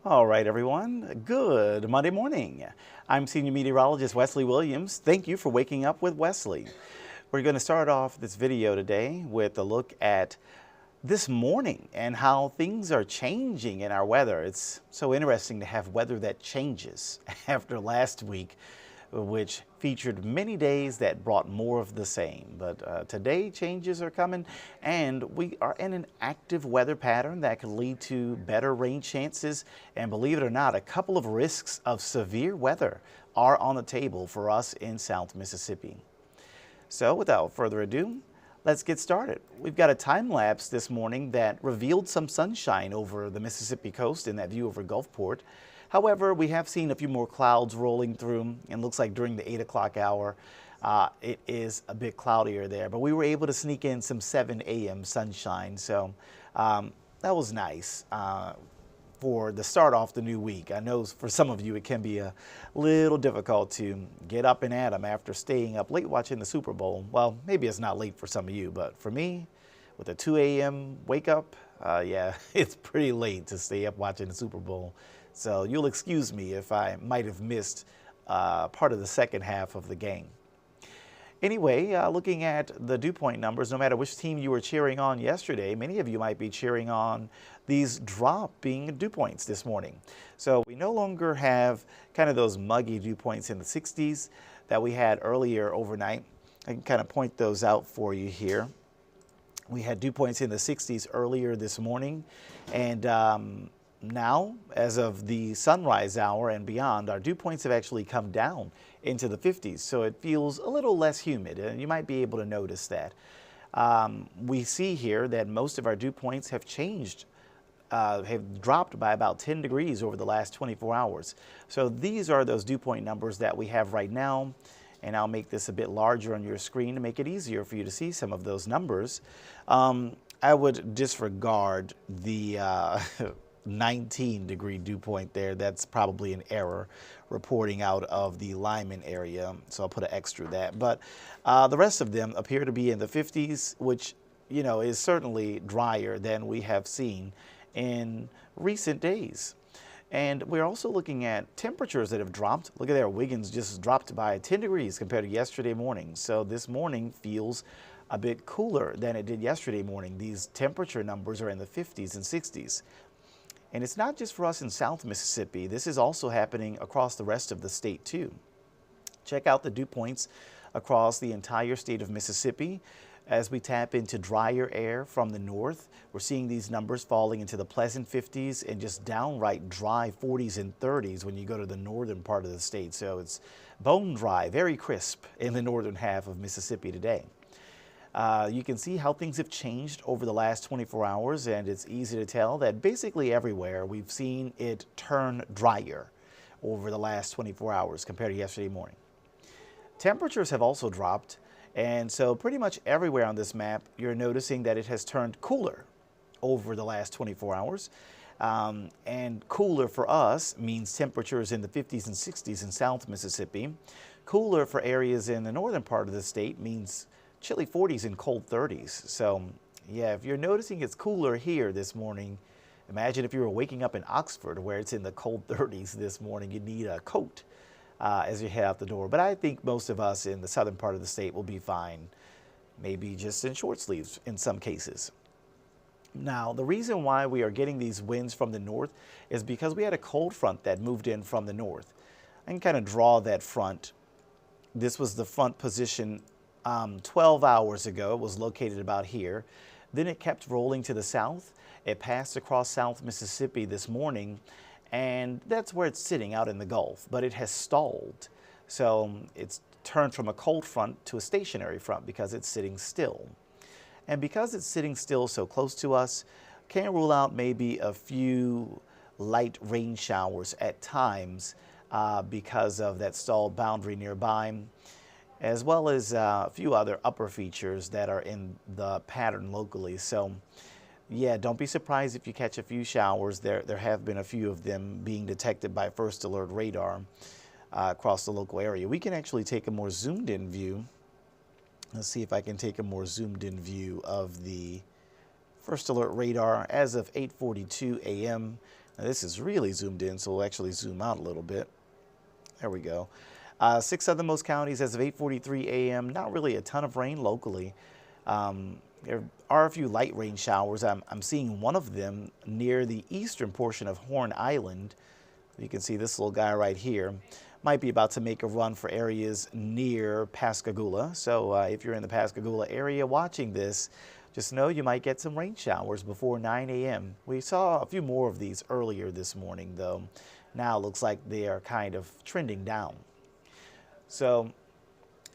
All right, everyone. Good Monday morning. I'm Senior Meteorologist Wesley Williams. Thank you for waking up with Wesley. We're going to start off this video today with a look at this morning and how things are changing in our weather. It's so interesting to have weather that changes after last week, which featured many days that brought more of the same. But today changes are coming, and we are in an active weather pattern that could lead to better rain chances. And believe it or not, a couple of risks of severe weather are on the table for us in South Mississippi. So without further ado, let's get started. We've got a time lapse this morning that revealed some sunshine over the Mississippi coast in that view over Gulfport. However, we have seen a few more clouds rolling through, and looks like during the 8 o'clock hour, it is a bit cloudier there. But we were able to sneak in some 7 a.m. sunshine, so that was nice for the start off the new week. I know for some of you it can be a little difficult to get up and at 'em after staying up late watching the Super Bowl. Well, maybe it's not late for some of you, but for me, with a 2 a.m. wake up, yeah, it's pretty late to stay up watching the Super Bowl. So you'll excuse me if I might have missed part of the second half of the game. Anyway, looking at the dew point numbers, no matter which team you were cheering on yesterday, many of you might be cheering on these dropping dew points this morning. So we no longer have kind of those muggy dew points in the 60s that we had earlier overnight. I can kind of point those out for you here. We had dew points in the 60s earlier this morning, and now, as of the sunrise hour and beyond, our dew points have actually come down into the 50s, so it feels a little less humid, and you might be able to notice that. We see here that most of our dew points have changed, have dropped by about 10 degrees over the last 24 hours. So these are those dew point numbers that we have right now, and I'll make this a bit larger on your screen to make it easier for you to see some of those numbers. I would disregard the 19-degree dew point there. That's probably an error reporting out of the Lyman area, so I'll put an extra that. But the rest of them appear to be in the 50s, which, you know, is certainly drier than we have seen in recent days. And we're also looking at temperatures that have dropped. Look at there, Wiggins just dropped by 10 degrees compared to yesterday morning. So this morning feels a bit cooler than it did yesterday morning. These temperature numbers are in the 50s and 60s. And it's not just for us in South Mississippi. This is also happening across the rest of the state too. Check out the dew points across the entire state of Mississippi. As we tap into drier air from the north, we're seeing these numbers falling into the pleasant 50s and just downright dry 40s and 30s when you go to the northern part of the state. So it's bone dry, very crisp in the northern half of Mississippi today. You can see how things have changed over the last 24 hours, and it's easy to tell that basically everywhere we've seen it turn drier over the last 24 hours compared to yesterday morning. Temperatures have also dropped, and so pretty much everywhere on this map you're noticing that it has turned cooler over the last 24 hours. And cooler for us means temperatures in the 50s and 60s in South Mississippi. Cooler for areas in the northern part of the state means chilly 40s and cold 30s. So yeah, if you're noticing it's cooler here this morning, imagine if you were waking up in Oxford where it's in the cold 30s this morning. You need a coat as you head out the door. But I think most of us in the southern part of the state will be fine, maybe just in short sleeves in some cases. Now, the reason why we are getting these winds from the north is because we had a cold front that moved in from the north. I can kind of draw that front. This was the front position 12 hours ago. It was located about here. Then it kept rolling to the south. It passed across South Mississippi this morning, and that's where it's sitting out in the Gulf, but it has stalled. So it's turned from a cold front to a stationary front because it's sitting still. And because it's sitting still so close to us, can't rule out maybe a few light rain showers at times because of that stalled boundary nearby, as well as a few other upper features that are in the pattern locally. So yeah, don't be surprised if you catch a few showers. There have been a few of them being detected by First Alert radar across the local area. We can actually take a more zoomed in view. Let's see if I can take a more zoomed in view of the First Alert radar as of 8:42 a.m. Now, this is really zoomed in, so we'll actually zoom out a little bit. There we go. 6 southernmost counties as of 8:43 a.m. Not really a ton of rain locally. There are a few light rain showers. I'm seeing one of them near the eastern portion of Horn Island. You can see this little guy right here. Might be about to make a run for areas near Pascagoula. So if you're in the Pascagoula area watching this, just know you might get some rain showers before 9 a.m. We saw a few more of these earlier this morning, though. Now it looks like they are kind of trending down. So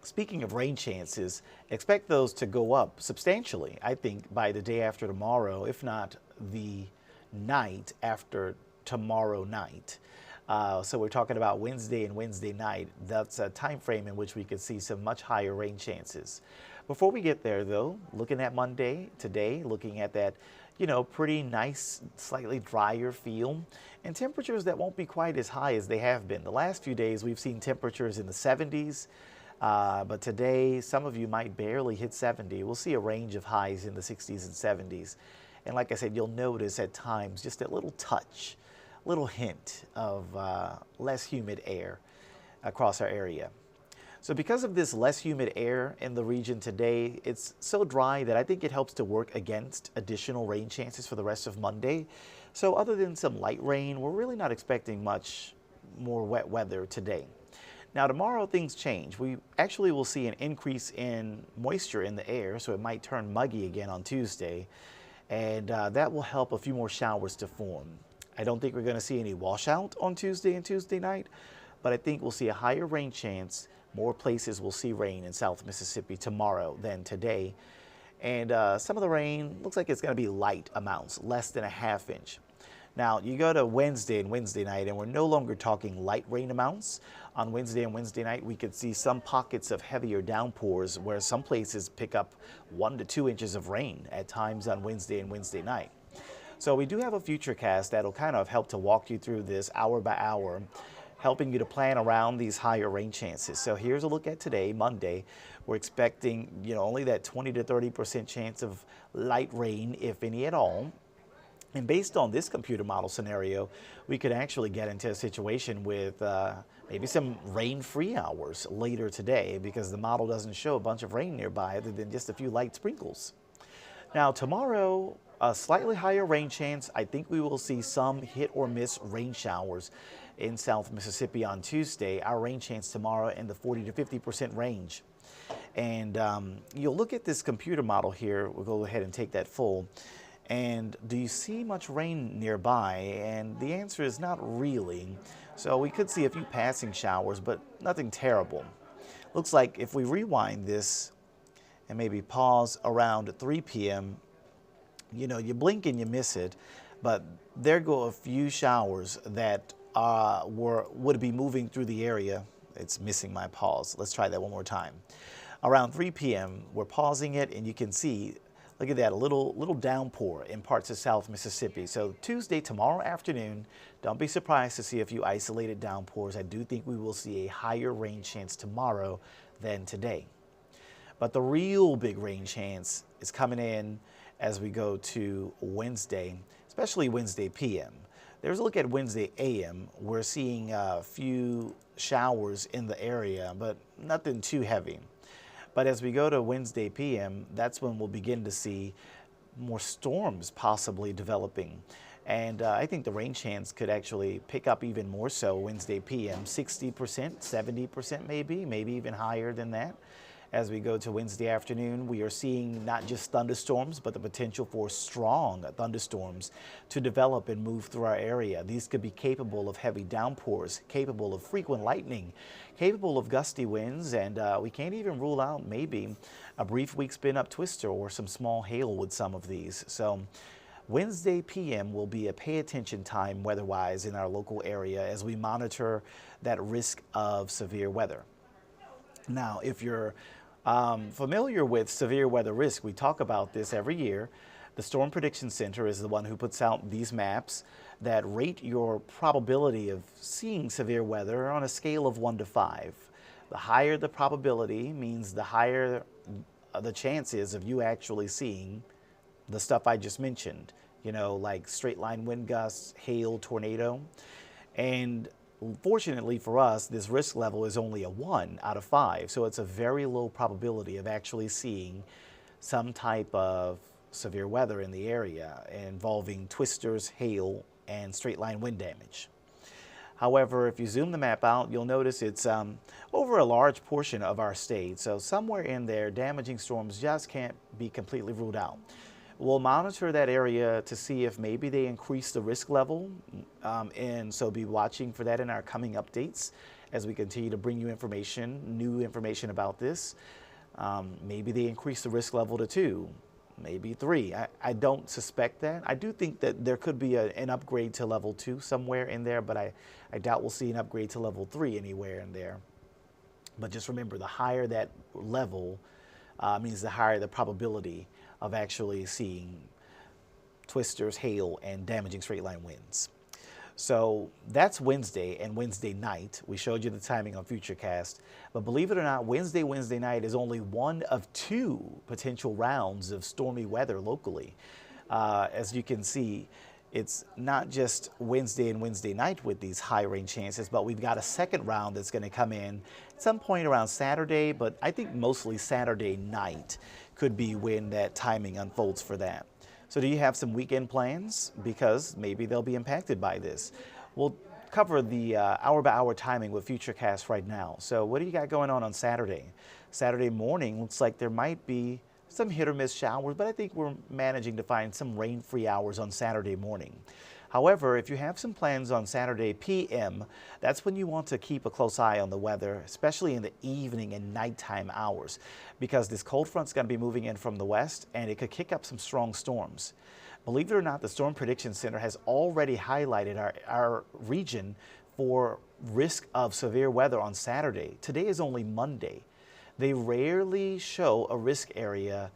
speaking of rain chances, expect those to go up substantially, I think, by the day after tomorrow, if not the night after tomorrow night. So we're talking about Wednesday and Wednesday night. That's a time frame in which we could see some much higher rain chances. Before we get there, though, looking at Monday today, looking at that, pretty nice, slightly drier feel, and temperatures that won't be quite as high as they have been. The last few days, we've seen temperatures in the 70s, but today, some of you might barely hit 70. We'll see a range of highs in the 60s and 70s. And like I said, you'll notice at times just a little touch, little hint of less humid air across our area. So because of this less humid air in the region today, it's so dry that I think it helps to work against additional rain chances for the rest of Monday. So other than some light rain, we're really not expecting much more wet weather today. Now tomorrow things change. We actually will see an increase in moisture in the air, so it might turn muggy again on Tuesday, and that will help a few more showers to form. I don't think we're going to see any washout on Tuesday and Tuesday night, but I think we'll see a higher rain chance. More places will see rain in South Mississippi tomorrow than today. And some of the rain looks like it's going to be light amounts, less than a ½ inch. Now, you go to Wednesday and Wednesday night, and we're no longer talking light rain amounts. On Wednesday and Wednesday night, we could see some pockets of heavier downpours where some places pick up 1 to 2 inches of rain at times on Wednesday and Wednesday night. So we do have a futurecast that'll kind of help to walk you through this hour by hour, helping you to plan around these higher rain chances. So here's a look at today, Monday. We're expecting, only that 20 to 30% chance of light rain, if any at all. And based on this computer model scenario, we could actually get into a situation with maybe some rain-free hours later today, because the model doesn't show a bunch of rain nearby other than just a few light sprinkles. Now tomorrow, a slightly higher rain chance. I think we will see some hit or miss rain showers in South Mississippi on Tuesday. Our rain chance tomorrow in the 40 to 50% range. And you'll look at this computer model here. We'll go ahead and take that full. And do you see much rain nearby? And the answer is not really. So we could see a few passing showers, but nothing terrible. Looks like if we rewind this and maybe pause around 3 p.m., you blink and you miss it, but there go a few showers that would be moving through the area. It's missing my pause. Let's try that one more time. Around 3 p.m., we're pausing it, and you can see, look at that, a little downpour in parts of South Mississippi. So Tuesday, tomorrow afternoon, don't be surprised to see a few isolated downpours. I do think we will see a higher rain chance tomorrow than today. But the real big rain chance is coming in as we go to Wednesday, especially Wednesday p.m. There's a look at Wednesday a.m. We're seeing a few showers in the area, but nothing too heavy. But as we go to Wednesday p.m., that's when we'll begin to see more storms possibly developing. And I think the rain chance could actually pick up even more so Wednesday p.m., 60%, 70% maybe even higher than that. As we go to Wednesday afternoon, we are seeing not just thunderstorms, but the potential for strong thunderstorms to develop and move through our area. These could be capable of heavy downpours, capable of frequent lightning, capable of gusty winds, and we can't even rule out maybe a brief weak spin up twister or some small hail with some of these. So Wednesday p.m. will be a pay attention time weather-wise in our local area as we monitor that risk of severe weather. Now, if you're familiar with severe weather risk, we talk about this every year. The Storm Prediction Center is the one who puts out these maps that rate your probability of seeing severe weather on a scale of 1 to 5. The higher the probability means the higher the chances of you actually seeing the stuff I just mentioned. like straight line wind gusts, hail, tornado. And fortunately for us, this risk level is only a 1 out of 5. So it's a very low probability of actually seeing some type of severe weather in the area involving twisters, hail, and straight line wind damage. However, if you zoom the map out, you'll notice it's over a large portion of our state. So somewhere in there, damaging storms just can't be completely ruled out. We'll monitor that area to see if maybe they increase the risk level. And so be watching for that in our coming updates as we continue to bring you information, new information about this. Maybe they increase the risk level to 2. Maybe 3. I don't suspect that. I do think that there could be an upgrade to level 2 somewhere in there, but I doubt we'll see an upgrade to level 3 anywhere in there. But just remember, the higher that level means the higher the probability of actually seeing twisters, hail, and damaging straight line winds. So that's Wednesday and Wednesday night. We showed you the timing on Futurecast. But believe it or not, Wednesday night is only one of 2 potential rounds of stormy weather locally. As you can see, it's not just Wednesday and Wednesday night with these high rain chances, but we've got a second round that's going to come in at some point around Saturday, but I think mostly Saturday night could be when that timing unfolds for that. So do you have some weekend plans? Because maybe they'll be impacted by this. We'll cover the hour-by-hour timing with Futurecast right now. So what do you got going on Saturday? Saturday morning looks like there might be some hit or miss showers, but I think we're managing to find some rain-free hours on Saturday morning. However, if you have some plans on Saturday p.m., that's when you want to keep a close eye on the weather, especially in the evening and nighttime hours, because this cold front's going to be moving in from the west, and it could kick up some strong storms. Believe it or not, the Storm Prediction Center has already highlighted our region for risk of severe weather on Saturday. Today is only Monday. They rarely show a risk area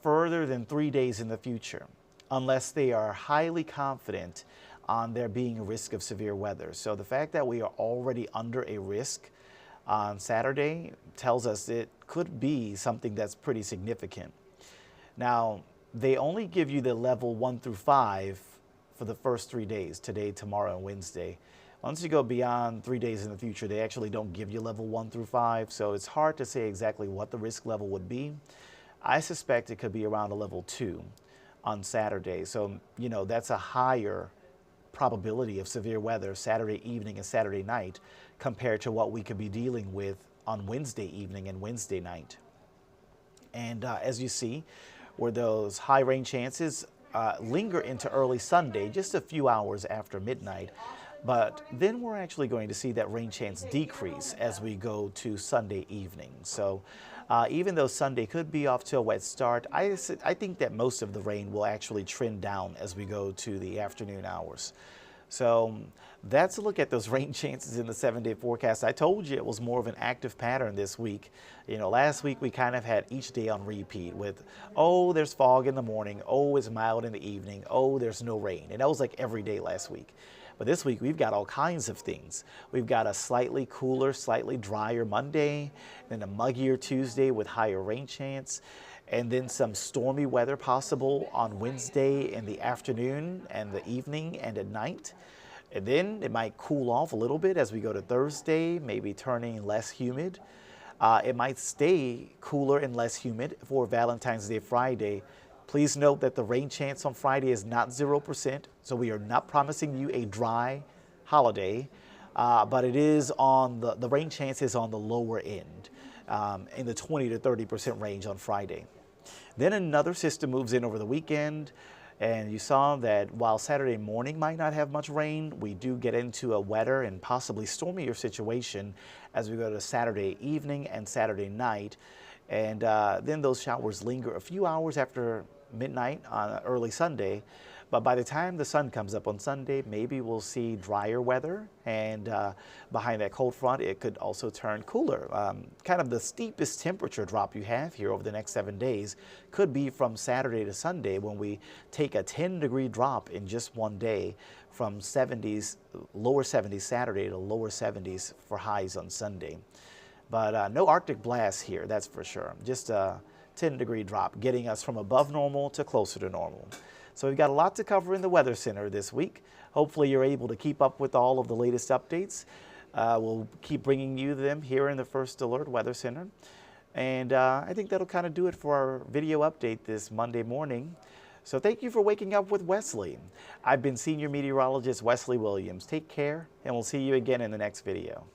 further than 3 days in the future, unless they are highly confident on there being a risk of severe weather. So the fact that we are already under a risk on Saturday tells us it could be something that's pretty significant. Now, they only give you the level 1 through 5 for the first 3 days, today, tomorrow, and Wednesday. Once you go beyond 3 days in the future, they actually don't give you level 1 through 5, so it's hard to say exactly what the risk level would be. I suspect it could be around a level 2 on Saturday. So, that's a higher probability of severe weather Saturday evening and Saturday night compared to what we could be dealing with on Wednesday evening and Wednesday night. And as you see, where those high rain chances linger into early Sunday, just a few hours after midnight. But then we're actually going to see that rain chance decrease as we go to Sunday evening. So even though Sunday could be off to a wet start, I think that most of the rain will actually trend down as we go to the afternoon hours. So that's a look at those rain chances in the 7-day forecast. I told you it was more of an active pattern this week. Last week we kind of had each day on repeat with, oh, there's fog in the morning, oh, it's mild in the evening, oh, there's no rain. And that was like every day last week. But this week, we've got all kinds of things. We've got a slightly cooler, slightly drier Monday, then a muggier Tuesday with higher rain chance, and then some stormy weather possible on Wednesday in the afternoon and the evening and at night. And then it might cool off a little bit as we go to Thursday, maybe turning less humid. It might stay cooler and less humid for Valentine's Day Friday. Please note that the rain chance on Friday is not 0%, so we are not promising you a dry holiday, but it is on the rain chance is on the lower end, in the 20 to 30% range on Friday. Then another system moves in over the weekend, and you saw that while Saturday morning might not have much rain, we do get into a wetter and possibly stormier situation as we go to Saturday evening and Saturday night. And then those showers linger a few hours after midnight on early Sunday. But by the time the sun comes up on Sunday, maybe we'll see drier weather. And behind that cold front, it could also turn cooler. Kind of the steepest temperature drop you have here over the next 7 days could be from Saturday to Sunday, when we take a 10-degree drop in just one day from 70s, lower 70s Saturday to lower 70s for highs on Sunday. But no Arctic blast here, that's for sure. Just a 10-degree drop, getting us from above normal to closer to normal. So we've got a lot to cover in the Weather Center this week. Hopefully you're able to keep up with all of the latest updates. We'll keep bringing you them here in the First Alert Weather Center. And I think that'll kind of do it for our video update this Monday morning. So thank you for waking up with Wesley. I've been Senior Meteorologist Wesley Williams. Take care, and we'll see you again in the next video.